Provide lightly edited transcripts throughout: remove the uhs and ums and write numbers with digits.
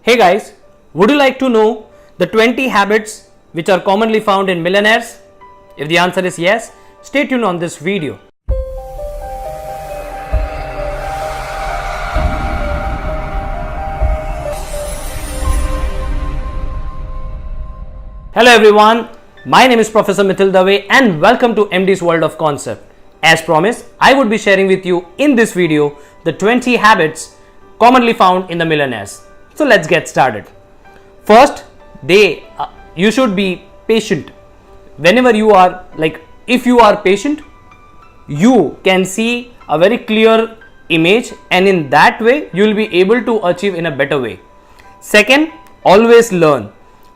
Hey guys, would you like to know the 20 habits which are commonly found in millionaires? If the answer is yes, stay tuned on this video. Hello everyone, my name is Professor Miithyl and welcome to MD's World of Concept. As promised, I would be sharing with you in this video the 20 habits commonly found in the millionaires. So let's get started. First, you should be patient. Whenever you are if you are patient, you can see a very clear image, and in that way you will be able to achieve in a better way. Second, always learn.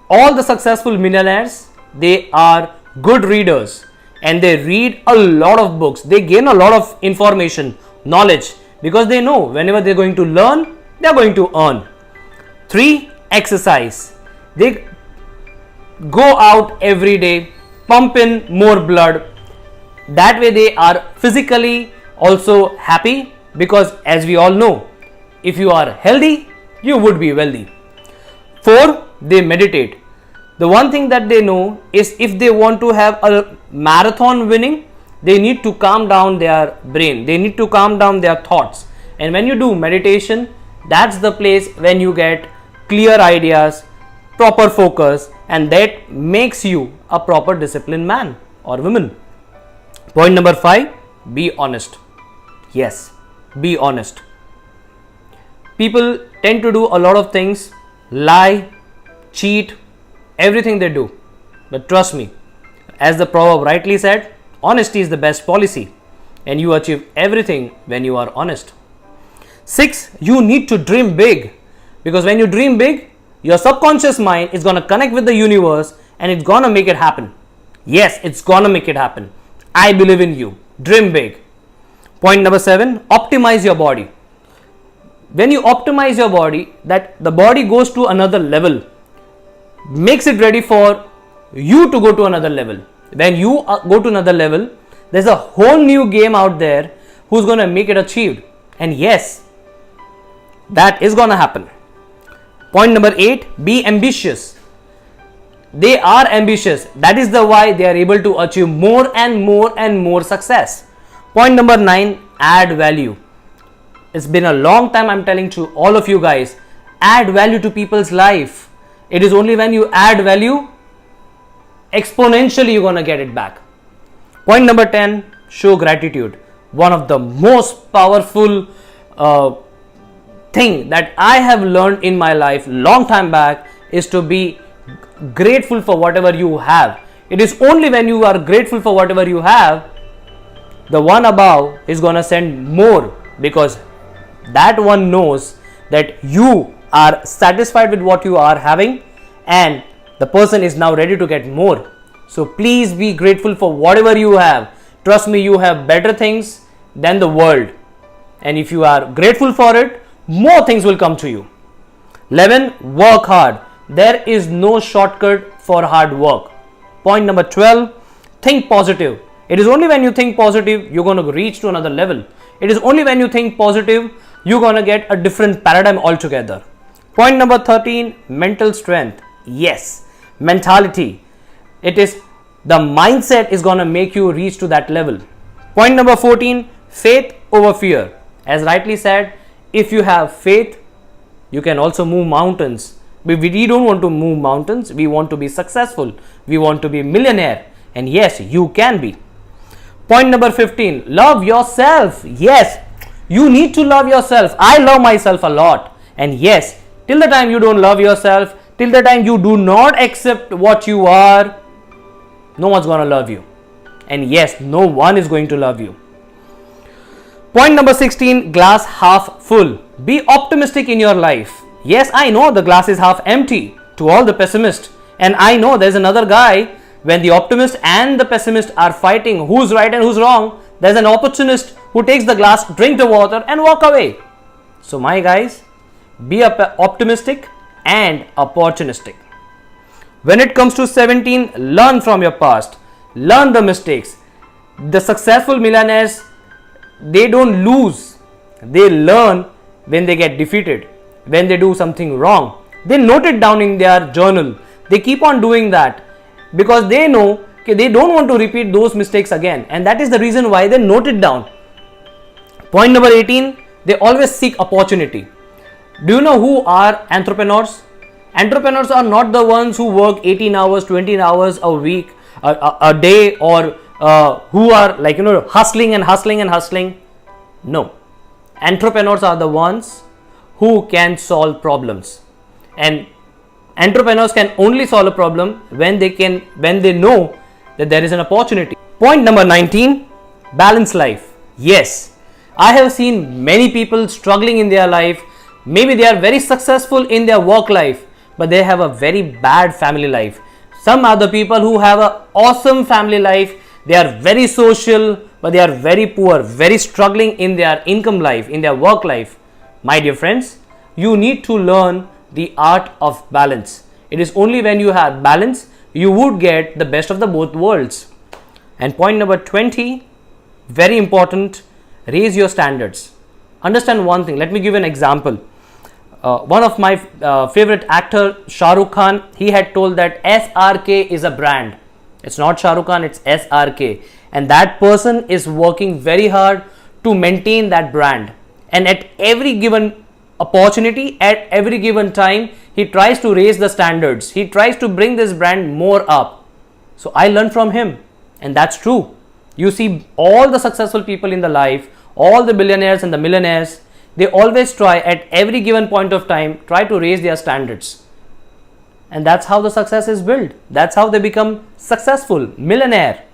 All the successful millionaires, they are good readers and they read a lot of books. They gain a lot of information, knowledge, because they know whenever they're going to learn, they're going to earn. 3. Exercise. They go out every day, pump in more blood. That way they are physically also happy, because as we all know, if you are healthy, you would be wealthy. 4. They meditate. The one thing that they know is if they want to have a marathon winning, they need to calm down their brain. They need to calm down their thoughts. And when you do meditation, that's the place when you get clear ideas, proper focus, and that makes you a proper disciplined man or woman. Point number 5, be honest. Yes, be honest. People tend to do a lot of things, lie, cheat, everything they do. But trust me, as the proverb rightly said, honesty is the best policy, and you achieve everything when you are honest. 6, you need to dream big, because when you dream big, your subconscious mind is going to connect with the universe and it's going to make it happen. Yes, it's going to make it happen. I believe in you. Dream big. Point number 7, optimize your body. When you optimize your body, that the body goes to another level, makes it ready for you to go to another level. When you go to another level, there's a whole new game out there who's going to make it achieved. And yes, that is going to happen. Point number 8, be ambitious. They are ambitious. That is the why they are able to achieve more and more and more success. Point number 9, add value. It's been a long time I'm telling to all of you guys, add value to people's life. It is only when you add value, exponentially you're going to get it back. Point number 10, show gratitude. One of the most powerful thing that I have learned in my life long time back is to be grateful for whatever you have. It is only when you are grateful for whatever you have, the one above is going to send more, because that one knows that you are satisfied with what you are having and the person is now ready to get more. So please be grateful for whatever you have. Trust me, you have better things than the world, and if you are grateful for it, more things will come to you. 11, work hard. There is no shortcut for hard work. Point number 12, think positive. It is only when you think positive, you're going to reach to another level. It is only when you think positive, you're going to get a different paradigm altogether. Point number 13, mental strength. Yes, mentality. It is the mindset is going to make you reach to that level. Point number 14, faith over fear. As rightly said, if you have faith, you can also move mountains. But we don't want to move mountains. We want to be successful. We want to be millionaire. And yes, you can be. Point number 15, love yourself. Yes, you need to love yourself. I love myself a lot. And yes, till the time you don't love yourself, till the time you do not accept what you are, no one's going to love you. And yes, no one is going to love you. Point number 16, glass half full. Be optimistic in your life. Yes, I know the glass is half empty to all the pessimists. And I know there's another guy, when the optimist and the pessimist are fighting who's right and who's wrong, there's an opportunist who takes the glass, drink the water and walk away. So my guys, be optimistic and opportunistic. When it comes to 17, learn from your past. Learn the mistakes. The successful millionaires, they don't lose. They learn when they get defeated, when they do something wrong. They note it down in their journal. They keep on doing that because they know they don't want to repeat those mistakes again, and that is the reason why they note it down. Point number 18, they always seek opportunity. Do you know who are entrepreneurs? Entrepreneurs are not the ones who work 18 hours, 20 hours a week, a day, or who are like, hustling and hustling and hustling. No. Entrepreneurs are the ones who can solve problems. And entrepreneurs can only solve a problem when they know that there is an opportunity. Point number 19, balance life. Yes, I have seen many people struggling in their life. Maybe they are very successful in their work life, but they have a very bad family life. Some are the people who have an awesome family life. They are very social, but they are very poor, very struggling in their income life, in their work life. My dear friends, you need to learn the art of balance. It is only when you have balance, you would get the best of the both worlds. And point number 20, very important, raise your standards. Understand one thing. Let me give an example. One of my favorite actor, Shah Rukh Khan, he had told that SRK is a brand. It's not Shah Rukh Khan, it's SRK. And that person is working very hard to maintain that brand. And at every given opportunity, at every given time, he tries to raise the standards. He tries to bring this brand more up. So I learned from him. And that's true. You see all the successful people in the life, all the billionaires and the millionaires, they always try at every given point of time, try to raise their standards. And that's how the success is built. That's how they become successful, millionaire.